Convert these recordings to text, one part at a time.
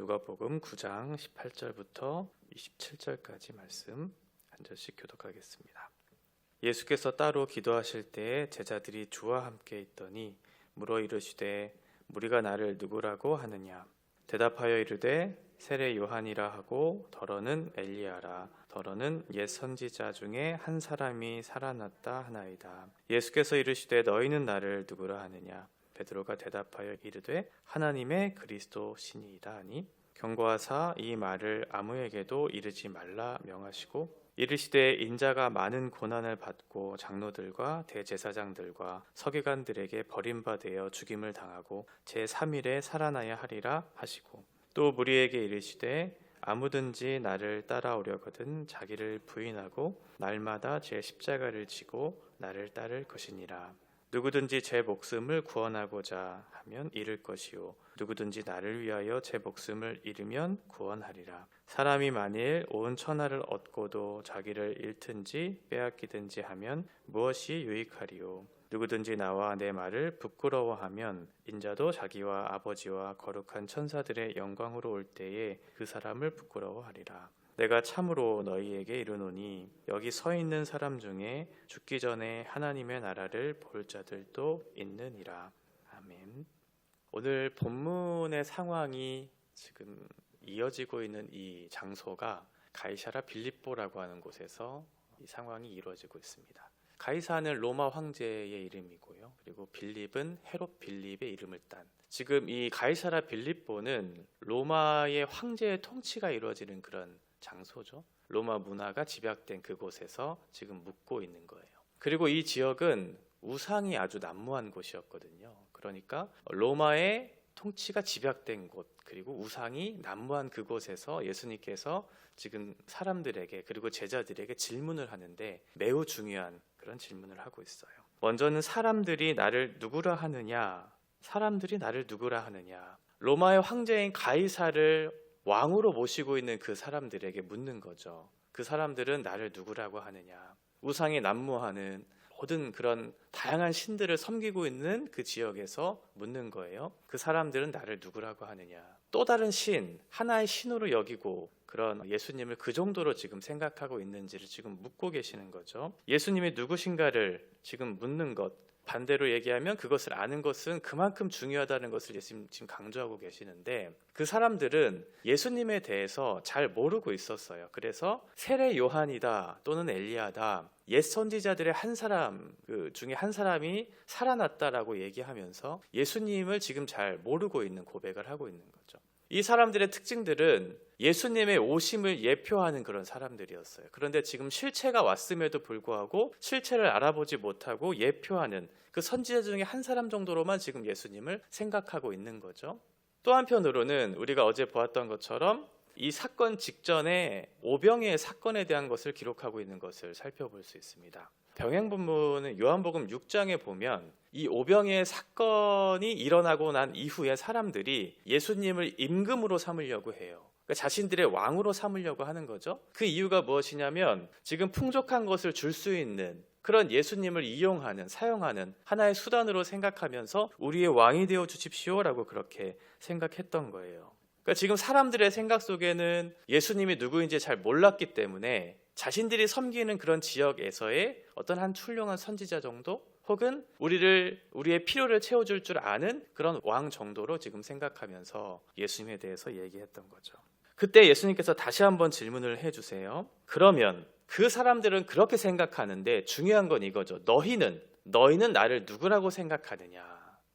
누가복음 9장 18절부터 27절까지 말씀 한 절씩 교독하겠습니다. 예수께서 따로 기도하실 때에 제자들이 주와 함께 있더니 물어 이르시되 무리가 나를 누구라고 하느냐? 대답하여 이르되 세례 요한이라 하고 더러는 엘리야라, 더러는 옛 선지자 중에 한 사람이 살아났다 하나이다. 예수께서 이르시되 너희는 나를 누구라 하느냐? 베드로가 대답하여 이르되 하나님의 그리스도 신이이다 하니 경고하사 이 말을 아무에게도 이르지 말라 명하시고 이르시되 인자가 많은 고난을 받고 장로들과 대제사장들과 서기관들에게 버림받아 죽임을 당하고 제3일에 살아나야 하리라 하시고 또 무리에게 이르시되 아무든지 나를 따라오려거든 자기를 부인하고 날마다 제 십자가를 지고 나를 따를 것이니라. 누구든지 제 목숨을 구원하고자 하면 잃을 것이요 누구든지 나를 위하여 제 목숨을 잃으면 구원하리라. 사람이 만일 온 천하를 얻고도 자기를 잃든지 빼앗기든지 하면 무엇이 유익하리요? 누구든지 나와 내 말을 부끄러워하면 인자도 자기와 아버지와 거룩한 천사들의 영광으로 올 때에 그 사람을 부끄러워하리라. 내가 참으로 너희에게 이르노니 여기 서 있는 사람 중에 죽기 전에 하나님의 나라를 볼 자들도 있느니라. 아멘. 오늘 본문의 상황이 지금 이어지고 있는 이 장소가 가이사랴 빌립보라고 하는 곳에서 이 상황이 이루어지고 있습니다. 가이사는 로마 황제의 이름이고요. 그리고 빌립은 헤롯 빌립의 이름을 딴. 지금 이 가이사랴 빌립보는 로마의 황제의 통치가 이루어지는 그런 장소죠. 로마 문화가 집약된 그곳에서 지금 묵고 있는 거예요. 그리고 이 지역은 우상이 아주 난무한 곳이었거든요. 그러니까 로마의 통치가 집약된 곳, 그리고 우상이 난무한 그곳에서 예수님께서 지금 사람들에게 그리고 제자들에게 질문을 하는데 매우 중요한 그런 질문을 하고 있어요. 먼저는 사람들이 나를 누구라 하느냐? 사람들이 나를 누구라 하느냐? 로마의 황제인 가이사를 왕으로 모시고 있는 그 사람들에게 묻는 거죠. 그 사람들은 나를 누구라고 하느냐? 우상이 난무하는 모든 그런 다양한 신들을 섬기고 있는 그 지역에서 묻는 거예요. 그 사람들은 나를 누구라고 하느냐? 또 다른 신, 하나의 신으로 여기고 그런 예수님을 그 정도로 지금 생각하고 있는지를 지금 묻고 계시는 거죠. 예수님이 누구신가를 지금 묻는 것, 반대로 얘기하면 그것을 아는 것은 그만큼 중요하다는 것을 예수님 지금 강조하고 계시는데 그 사람들은 예수님에 대해서 잘 모르고 있었어요. 그래서 세례 요한이다 또는 엘리야다, 옛 선지자들의 한 사람 중에 한 사람이 살아났다라고 얘기하면서 예수님을 지금 잘 모르고 있는 고백을 하고 있는 거죠. 이 사람들의 특징들은 예수님의 오심을 예표하는 그런 사람들이었어요. 그런데 지금 실체가 왔음에도 불구하고 실체를 알아보지 못하고 예표하는 그 선지자 중에 한 사람 정도로만 지금 예수님을 생각하고 있는 거죠. 또 한편으로는 우리가 어제 보았던 것처럼 이 사건 직전에 오병이의 사건에 대한 것을 기록하고 있는 것을 살펴볼 수 있습니다. 병행 본문은 요한복음 6장에 보면 이 오병이의 사건이 일어나고 난 이후에 사람들이 예수님을 임금으로 삼으려고 해요. 그러니까 자신들의 왕으로 삼으려고 하는 거죠. 그 이유가 무엇이냐면 지금 풍족한 것을 줄 수 있는 그런 예수님을 이용하는, 사용하는 하나의 수단으로 생각하면서 우리의 왕이 되어 주십시오라고 그렇게 생각했던 거예요. 그러니까 지금 사람들의 생각 속에는 예수님이 누구인지 잘 몰랐기 때문에 자신들이 섬기는 그런 지역에서의 어떤 한 훌륭한 선지자 정도 혹은 우리의 필요를 채워줄 줄 아는 그런 왕 정도로 지금 생각하면서 예수님에 대해서 얘기했던 거죠. 그때 예수님께서 다시 한번 질문을 해주세요. 그러면 그 사람들은 그렇게 생각하는데 중요한 건 이거죠. 너희는 나를 누구라고 생각하느냐?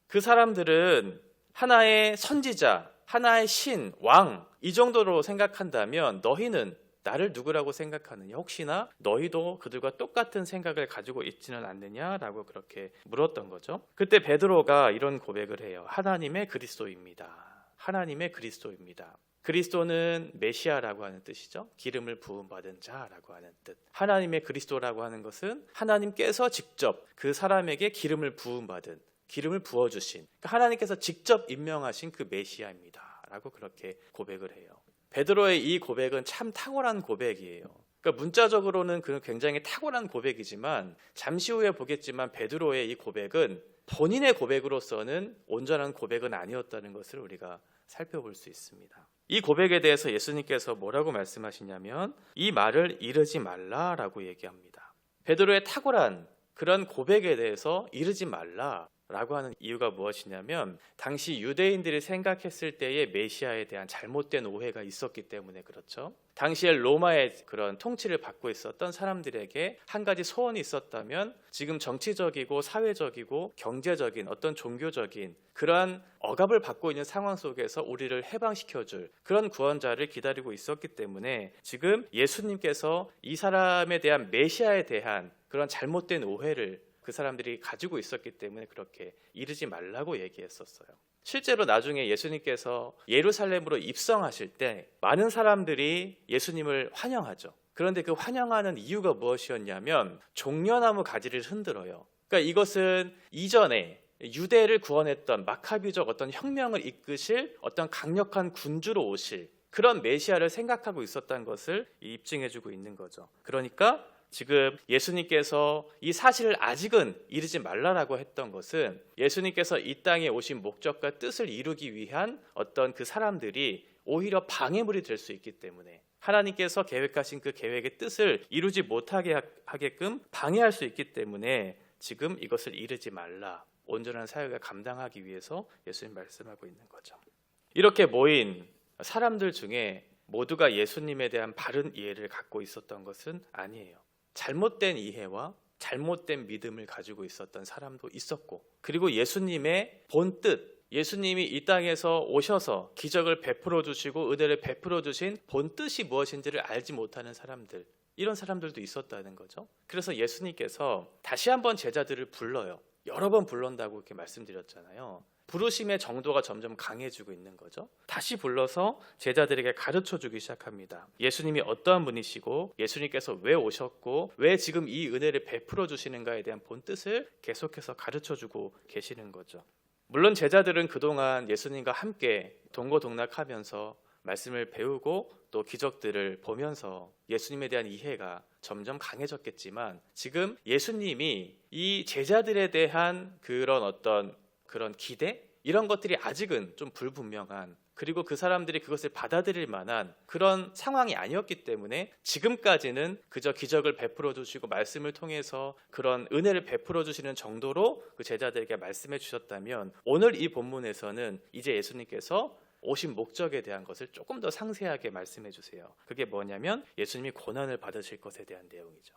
그 사람들은 하나의 선지자, 하나의 신, 왕 이 정도로 생각한다면 너희는 나를 누구라고 생각하느냐? 혹시나 너희도 그들과 똑같은 생각을 가지고 있지는 않느냐라고 그렇게 물었던 거죠. 그때 베드로가 이런 고백을 해요. 하나님의 그리스도입니다. 하나님의 그리스도입니다. 그리스도는 메시아라고 하는 뜻이죠. 기름을 부음받은 자라고 하는 뜻. 하나님의 그리스도라고 하는 것은 하나님께서 직접 그 사람에게 기름을 부음받은, 기름을 부어주신, 하나님께서 직접 임명하신 그 메시아입니다 라고 그렇게 고백을 해요. 베드로의 이 고백은 참 탁월한 고백이에요. 그러니까 문자적으로는 굉장히 탁월한 고백이지만 잠시 후에 보겠지만 베드로의 이 고백은 본인의 고백으로서는 온전한 고백은 아니었다는 것을 우리가 살펴볼 수 있습니다. 이 고백에 대해서 예수님께서 뭐라고 말씀하시냐면 이 말을 이르지 말라라고 얘기합니다. 베드로의 탁월한 그런 고백에 대해서 이르지 말라라고 하는 이유가 무엇이냐면 당시 유대인들이 생각했을 때의 메시아에 대한 잘못된 오해가 있었기 때문에 그렇죠. 당시에 로마의 그런 통치를 받고 있었던 사람들에게 한 가지 소원이 있었다면 지금 정치적이고 사회적이고 경제적인 어떤 종교적인 그러한 억압을 받고 있는 상황 속에서 우리를 해방시켜줄 그런 구원자를 기다리고 있었기 때문에 지금 예수님께서 이 사람에 대한 메시아에 대한 그런 잘못된 오해를 그 사람들이 가지고 있었기 때문에 그렇게 이르지 말라고 얘기했었어요. 실제로 나중에 예수님께서 예루살렘으로 입성하실 때 많은 사람들이 예수님을 환영하죠. 그런데 그 환영하는 이유가 무엇이었냐면 종려나무 가지를 흔들어요. 그러니까 이것은 이전에 유대를 구원했던 마카비적 어떤 혁명을 이끄실 어떤 강력한 군주로 오실 그런 메시아를 생각하고 있었다는 것을 입증해주고 있는 거죠. 그러니까 지금 예수님께서 이 사실을 아직은 이르지 말라라고 했던 것은 예수님께서 이 땅에 오신 목적과 뜻을 이루기 위한 어떤 그 사람들이 오히려 방해물이 될 수 있기 때문에 하나님께서 계획하신 그 계획의 뜻을 이루지 못하게 하게끔 방해할 수 있기 때문에 지금 이것을 이르지 말라. 온전한 사역을 감당하기 위해서 예수님 말씀하고 있는 거죠. 이렇게 모인 사람들 중에 모두가 예수님에 대한 바른 이해를 갖고 있었던 것은 아니에요. 잘못된 이해와 잘못된 믿음을 가지고 있었던 사람도 있었고 그리고 예수님의 본뜻, 예수님이 이 땅에서 오셔서 기적을 베풀어 주시고 은혜를 베풀어 주신 본뜻이 무엇인지를 알지 못하는 사람들, 이런 사람들도 있었다는 거죠. 그래서 예수님께서 다시 한번 제자들을 불러요. 여러 번 불른다고 이렇게 말씀드렸잖아요. 부르심의 정도가 점점 강해지고 있는 거죠. 다시 불러서 제자들에게 가르쳐 주기 시작합니다. 예수님이 어떠한 분이시고 예수님께서 왜 오셨고 왜 지금 이 은혜를 베풀어 주시는가에 대한 본뜻을 계속해서 가르쳐 주고 계시는 거죠. 물론 제자들은 그동안 예수님과 함께 동고동락하면서 말씀을 배우고 또 기적들을 보면서 예수님에 대한 이해가 점점 강해졌겠지만 지금 예수님이 이 제자들에 대한 그런 기대? 이런 것들이 아직은 좀 불분명한 그리고 그 사람들이 그것을 받아들일 만한 그런 상황이 아니었기 때문에 지금까지는 그저 기적을 베풀어 주시고 말씀을 통해서 그런 은혜를 베풀어 주시는 정도로 그 제자들에게 말씀해 주셨다면 오늘 이 본문에서는 이제 예수님께서 오신 목적에 대한 것을 조금 더 상세하게 말씀해 주세요. 그게 뭐냐면 예수님이 고난을 받으실 것에 대한 내용이죠.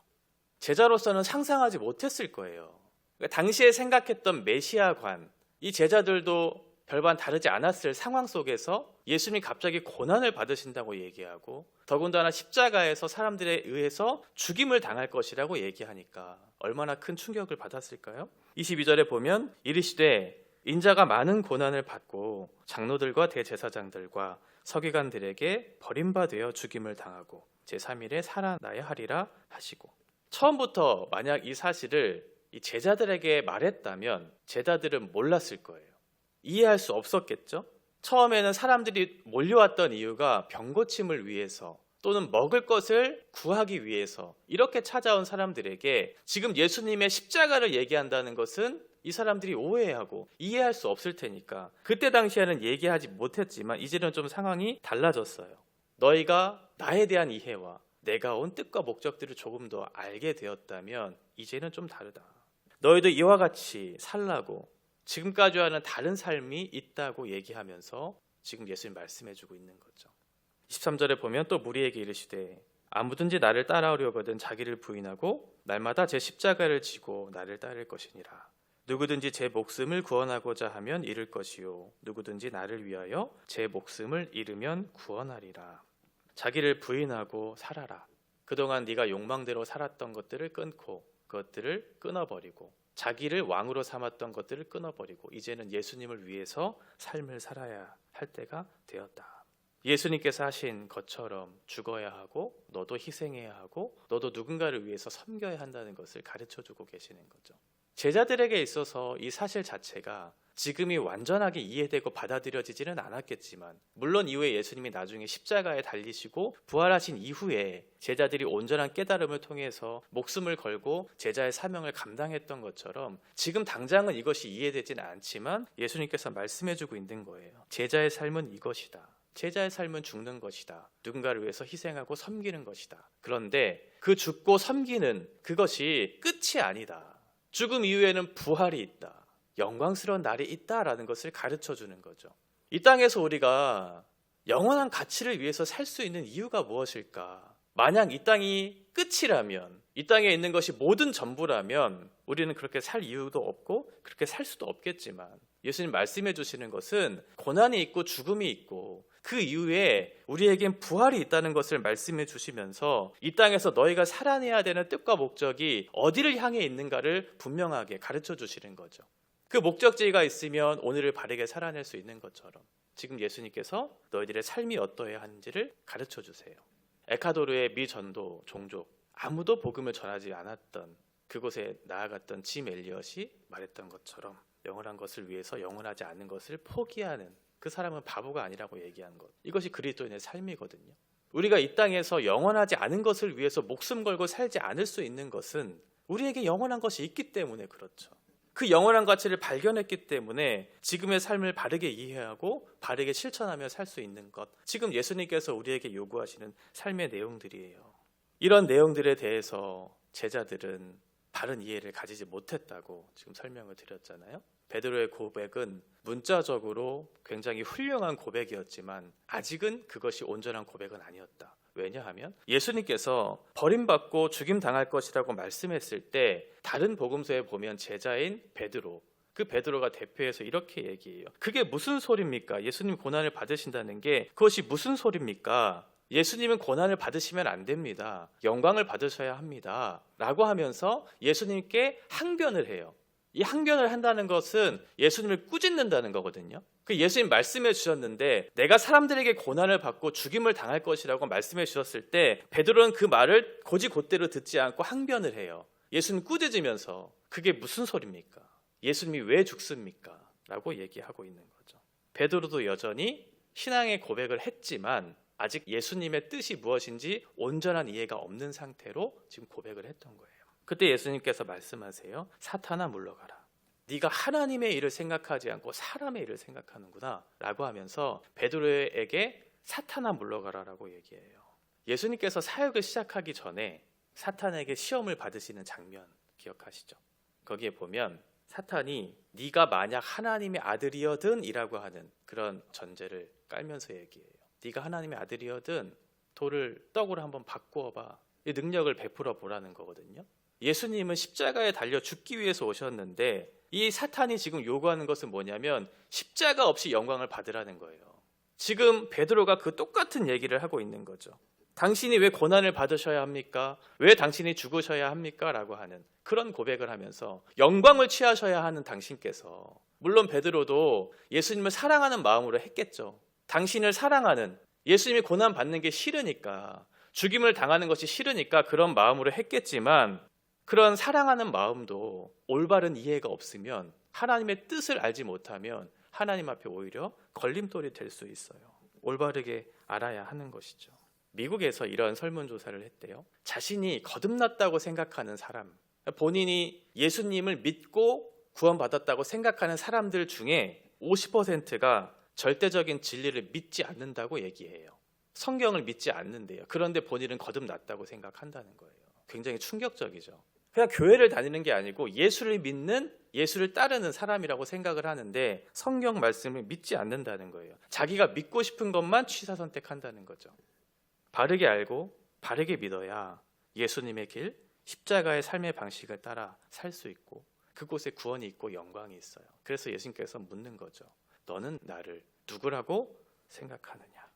제자로서는 상상하지 못했을 거예요. 그러니까 당시에 생각했던 메시아관, 이 제자들도 별반 다르지 않았을 상황 속에서 예수님이 갑자기 고난을 받으신다고 얘기하고 더군다나 십자가에서 사람들에 의해서 죽임을 당할 것이라고 얘기하니까 얼마나 큰 충격을 받았을까요? 22절에 보면 이르시되 인자가 많은 고난을 받고 장로들과 대제사장들과 서기관들에게 버림받아 죽임을 당하고 제3일에 살아나야 하리라 하시고 처음부터 만약 이 사실을 이 제자들에게 말했다면 제자들은 몰랐을 거예요. 이해할 수 없었겠죠? 처음에는 사람들이 몰려왔던 이유가 병고침을 위해서 또는 먹을 것을 구하기 위해서 이렇게 찾아온 사람들에게 지금 예수님의 십자가를 얘기한다는 것은 이 사람들이 오해하고 이해할 수 없을 테니까 그때 당시에는 얘기하지 못했지만 이제는 좀 상황이 달라졌어요. 너희가 나에 대한 이해와 내가 온 뜻과 목적들을 조금 더 알게 되었다면 이제는 좀 다르다. 너희도 이와 같이 살라고 지금까지와는 다른 삶이 있다고 얘기하면서 지금 예수님 말씀해주고 있는 거죠. 23절에 보면 또 무리에게 이르시되 아무든지 나를 따라오려거든 자기를 부인하고 날마다 제 십자가를 지고 나를 따를 것이니라. 누구든지 제 목숨을 구원하고자 하면 잃을 것이요 누구든지 나를 위하여 제 목숨을 잃으면 구원하리라. 자기를 부인하고 살아라. 그동안 네가 욕망대로 살았던 것들을 끊고 그것들을 끊어버리고 자기를 왕으로 삼았던 것들을 끊어버리고 이제는 예수님을 위해서 삶을 살아야 할 때가 되었다. 예수님께서 하신 것처럼 죽어야 하고 너도 희생해야 하고 너도 누군가를 위해서 섬겨야 한다는 것을 가르쳐주고 계시는 거죠. 제자들에게 있어서 이 사실 자체가 지금이 완전하게 이해되고 받아들여지지는 않았겠지만 물론 이후에 예수님이 나중에 십자가에 달리시고 부활하신 이후에 제자들이 온전한 깨달음을 통해서 목숨을 걸고 제자의 사명을 감당했던 것처럼 지금 당장은 이것이 이해되지는 않지만 예수님께서 말씀해주고 있는 거예요. 제자의 삶은 이것이다. 제자의 삶은 죽는 것이다. 누군가를 위해서 희생하고 섬기는 것이다. 그런데 그 죽고 섬기는 그것이 끝이 아니다. 죽음 이후에는 부활이 있다. 영광스러운 날이 있다라는 것을 가르쳐 주는 거죠. 이 땅에서 우리가 영원한 가치를 위해서 살 수 있는 이유가 무엇일까? 만약 이 땅이 끝이라면, 이 땅에 있는 것이 모든 전부라면 우리는 그렇게 살 이유도 없고 그렇게 살 수도 없겠지만, 예수님 말씀해 주시는 것은 고난이 있고 죽음이 있고 그 이후에 우리에겐 부활이 있다는 것을 말씀해 주시면서 이 땅에서 너희가 살아내야 되는 뜻과 목적이 어디를 향해 있는가를 분명하게 가르쳐 주시는 거죠. 그 목적지가 있으면 오늘을 바르게 살아낼 수 있는 것처럼 지금 예수님께서 너희들의 삶이 어떠해야 하는지를 가르쳐 주세요. 에콰도르의 미 전도 종족, 아무도 복음을 전하지 않았던 그곳에 나아갔던 짐 엘리엇이 말했던 것처럼 영원한 것을 위해서 영원하지 않은 것을 포기하는 그 사람은 바보가 아니라고 얘기한 것, 이것이 그리스도인의 삶이거든요. 우리가 이 땅에서 영원하지 않은 것을 위해서 목숨 걸고 살지 않을 수 있는 것은 우리에게 영원한 것이 있기 때문에 그렇죠. 그 영원한 가치를 발견했기 때문에 지금의 삶을 바르게 이해하고 바르게 실천하며 살 수 있는 것, 지금 예수님께서 우리에게 요구하시는 삶의 내용들이에요. 이런 내용들에 대해서 제자들은 바른 이해를 가지지 못했다고 지금 설명을 드렸잖아요. 베드로의 고백은 문자적으로 굉장히 훌륭한 고백이었지만 아직은 그것이 온전한 고백은 아니었다. 왜냐하면 예수님께서 버림받고 죽임당할 것이라고 말씀했을 때 다른 복음서에 보면 제자인 베드로, 그 베드로가 대표해서 이렇게 얘기해요. 그게 무슨 소리입니까? 예수님 고난을 받으신다는 게 그것이 무슨 소리입니까? 예수님은 고난을 받으시면 안 됩니다. 영광을 받으셔야 합니다. 라고 하면서 예수님께 항변을 해요. 이 항변을 한다는 것은 예수님을 꾸짖는다는 거거든요. 그 예수님 말씀해 주셨는데 내가 사람들에게 고난을 받고 죽임을 당할 것이라고 말씀해 주셨을 때 베드로는 그 말을 곧이곧대로 듣지 않고 항변을 해요. 예수님 꾸짖으면서 그게 무슨 소리입니까? 예수님이 왜 죽습니까? 라고 얘기하고 있는 거죠. 베드로도 여전히 신앙의 고백을 했지만 아직 예수님의 뜻이 무엇인지 온전한 이해가 없는 상태로 지금 고백을 했던 거예요. 그때 예수님께서 말씀하세요. 사탄아 물러가라. 네가 하나님의 일을 생각하지 않고 사람의 일을 생각하는구나 라고 하면서 베드로에게 사탄아 물러가라 라고 얘기해요. 예수님께서 사역을 시작하기 전에 사탄에게 시험을 받으시는 장면 기억하시죠? 거기에 보면 사탄이 네가 만약 하나님의 아들이어든 이라고 하는 그런 전제를 깔면서 얘기해요. 네가 하나님의 아들이어든 돌을 떡으로 한번 바꾸어봐. 이 능력을 베풀어 보라는 거거든요. 예수님은 십자가에 달려 죽기 위해서 오셨는데 이 사탄이 지금 요구하는 것은 뭐냐면 십자가 없이 영광을 받으라는 거예요. 지금 베드로가 그 똑같은 얘기를 하고 있는 거죠. 당신이 왜 고난을 받으셔야 합니까? 왜 당신이 죽으셔야 합니까? 라고 하는 그런 고백을 하면서 영광을 취하셔야 하는 당신께서, 물론 베드로도 예수님을 사랑하는 마음으로 했겠죠. 당신을 사랑하는, 예수님이 고난 받는 게 싫으니까, 죽임을 당하는 것이 싫으니까 그런 마음으로 했겠지만 그런 사랑하는 마음도 올바른 이해가 없으면, 하나님의 뜻을 알지 못하면 하나님 앞에 오히려 걸림돌이 될 수 있어요. 올바르게 알아야 하는 것이죠. 미국에서 이런 설문조사를 했대요. 자신이 거듭났다고 생각하는 사람, 본인이 예수님을 믿고 구원받았다고 생각하는 사람들 중에 50%가 절대적인 진리를 믿지 않는다고 얘기해요. 성경을 믿지 않는데요. 그런데 본인은 거듭났다고 생각한다는 거예요. 굉장히 충격적이죠. 그냥 교회를 다니는 게 아니고 예수를 믿는, 예수를 따르는 사람이라고 생각을 하는데 성경 말씀을 믿지 않는다는 거예요. 자기가 믿고 싶은 것만 취사선택한다는 거죠. 바르게 알고 바르게 믿어야 예수님의 길, 십자가의 삶의 방식을 따라 살 수 있고 그곳에 구원이 있고 영광이 있어요. 그래서 예수님께서 묻는 거죠. 너는 나를 누구라고 생각하느냐?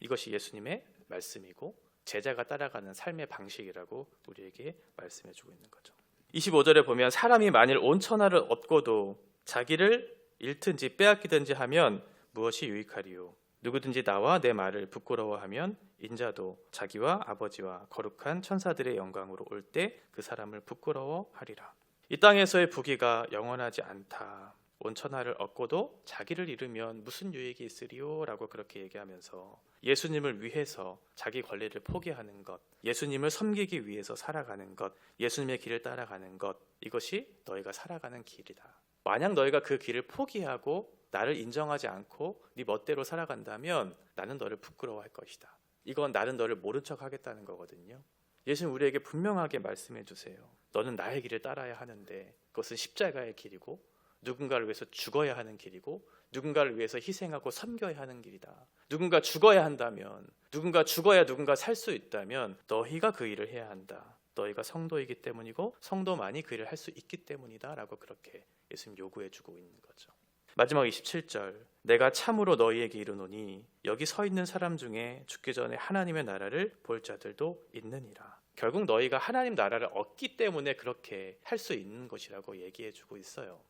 이것이 예수님의 말씀이고 제자가 따라가는 삶의 방식이라고 우리에게 말씀해주고 있는 거죠. 25절에 보면 사람이 만일 온 천하를 얻고도 자기를 잃든지 빼앗기든지 하면 무엇이 유익하리요? 누구든지 나와 내 말을 부끄러워하면 인자도 자기와 아버지와 거룩한 천사들의 영광으로 올 때 그 사람을 부끄러워하리라. 이 땅에서의 부귀가 영원하지 않다. 온 천하를 얻고도 자기를 잃으면 무슨 유익이 있으리요? 라고 그렇게 얘기하면서 예수님을 위해서 자기 권리를 포기하는 것, 예수님을 섬기기 위해서 살아가는 것, 예수님의 길을 따라가는 것, 이것이 너희가 살아가는 길이다. 만약 너희가 그 길을 포기하고 나를 인정하지 않고 네 멋대로 살아간다면 나는 너를 부끄러워할 것이다. 이건 나는 너를 모른 척 하겠다는 거거든요. 예수님 우리에게 분명하게 말씀해 주세요. 너는 나의 길을 따라야 하는데 그것은 십자가의 길이고 누군가를 위해서 죽어야 하는 길이고 누군가를 위해서 희생하고 섬겨야 하는 길이다. 누군가 죽어야 한다면, 누군가 죽어야 누군가 살 수 있다면 너희가 그 일을 해야 한다. 너희가 성도이기 때문이고 성도만이 그 일을 할 수 있기 때문이다 라고 그렇게 예수님 요구해 주고 있는 거죠. 마지막 27절, 내가 참으로 너희에게 이르노니 여기 서 있는 사람 중에 죽기 전에 하나님의 나라를 볼 자들도 있느니라. 결국 너희가 하나님 나라를 얻기 때문에 그렇게 할 수 있는 것이라고 얘기해 주고 있어요.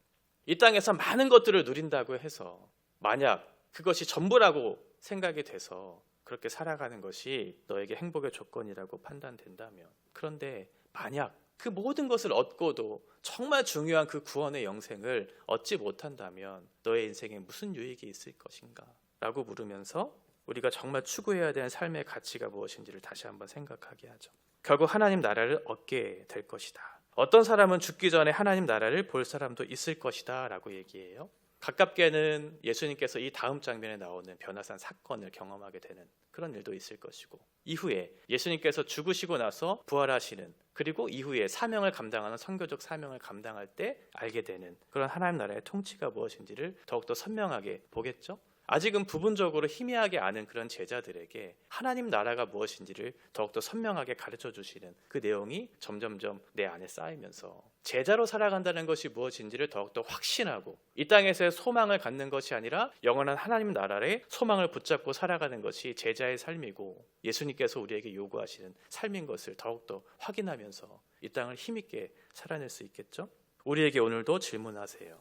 이 땅에서 많은 것들을 누린다고 해서 만약 그것이 전부라고 생각이 돼서 그렇게 살아가는 것이 너에게 행복의 조건이라고 판단된다면, 그런데 만약 그 모든 것을 얻고도 정말 중요한 그 구원의 영생을 얻지 못한다면 너의 인생에 무슨 유익이 있을 것인가? 라고 물으면서 우리가 정말 추구해야 되는 삶의 가치가 무엇인지를 다시 한번 생각하게 하죠. 결국 하나님 나라를 얻게 될 것이다. 어떤 사람은 죽기 전에 하나님 나라를 볼 사람도 있을 것이다 라고 얘기해요. 가깝게는 예수님께서 이 다음 장면에 나오는 변화산 사건을 경험하게 되는 그런 일도 있을 것이고, 이후에 예수님께서 죽으시고 나서 부활하시는, 그리고 이후에 사명을 감당하는 선교적 사명을 감당할 때 알게 되는 그런 하나님 나라의 통치가 무엇인지를 더욱더 선명하게 보겠죠. 아직은 부분적으로 희미하게 아는 그런 제자들에게 하나님 나라가 무엇인지를 더욱더 선명하게 가르쳐 주시는 그 내용이 점점점 내 안에 쌓이면서 제자로 살아간다는 것이 무엇인지를 더욱더 확신하고 이 땅에서의 소망을 갖는 것이 아니라 영원한 하나님 나라의 소망을 붙잡고 살아가는 것이 제자의 삶이고 예수님께서 우리에게 요구하시는 삶인 것을 더욱더 확인하면서 이 땅을 힘있게 살아낼 수 있겠죠. 우리에게 오늘도 질문하세요.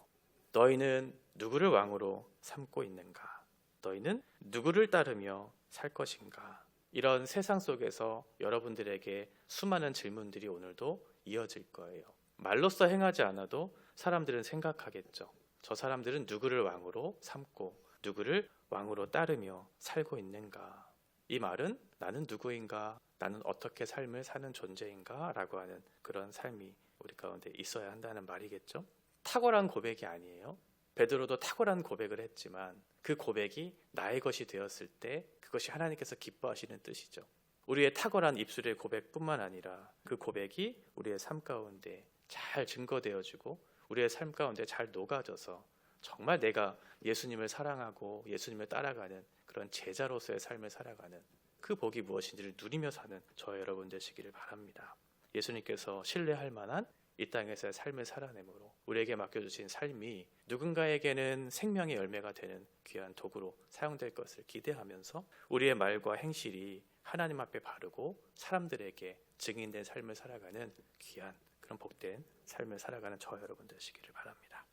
너희는 누구를 왕으로 삼고 있는가? 너희는 누구를 따르며 살 것인가? 이런 세상 속에서 여러분들에게 수많은 질문들이 오늘도 이어질 거예요. 말로써 행하지 않아도 사람들은 생각하겠죠. 저 사람들은 누구를 왕으로 삼고 누구를 왕으로 따르며 살고 있는가? 이 말은 나는 누구인가? 나는 어떻게 삶을 사는 존재인가? 라고 하는 그런 삶이 우리 가운데 있어야 한다는 말이겠죠. 탁월한 고백이 아니에요. 베드로도 탁월한 고백을 했지만 그 고백이 나의 것이 되었을 때 그것이 하나님께서 기뻐하시는 뜻이죠. 우리의 탁월한 입술의 고백뿐만 아니라 그 고백이 우리의 삶 가운데 잘 증거되어지고 우리의 삶 가운데 잘 녹아져서 정말 내가 예수님을 사랑하고 예수님을 따라가는 그런 제자로서의 삶을 살아가는 그 복이 무엇인지를 누리며 사는 저와 여러분 되시기를 바랍니다. 예수님께서 신뢰할 만한 이 땅에서의 삶을 살아내므로 우리에게 맡겨주신 삶이 누군가에게는 생명의 열매가 되는 귀한 도구로 사용될 것을 기대하면서 우리의 말과 행실이 하나님 앞에 바르고 사람들에게 증인된 삶을 살아가는 귀한 그런 복된 삶을 살아가는 저와 여러분 되시기를 바랍니다.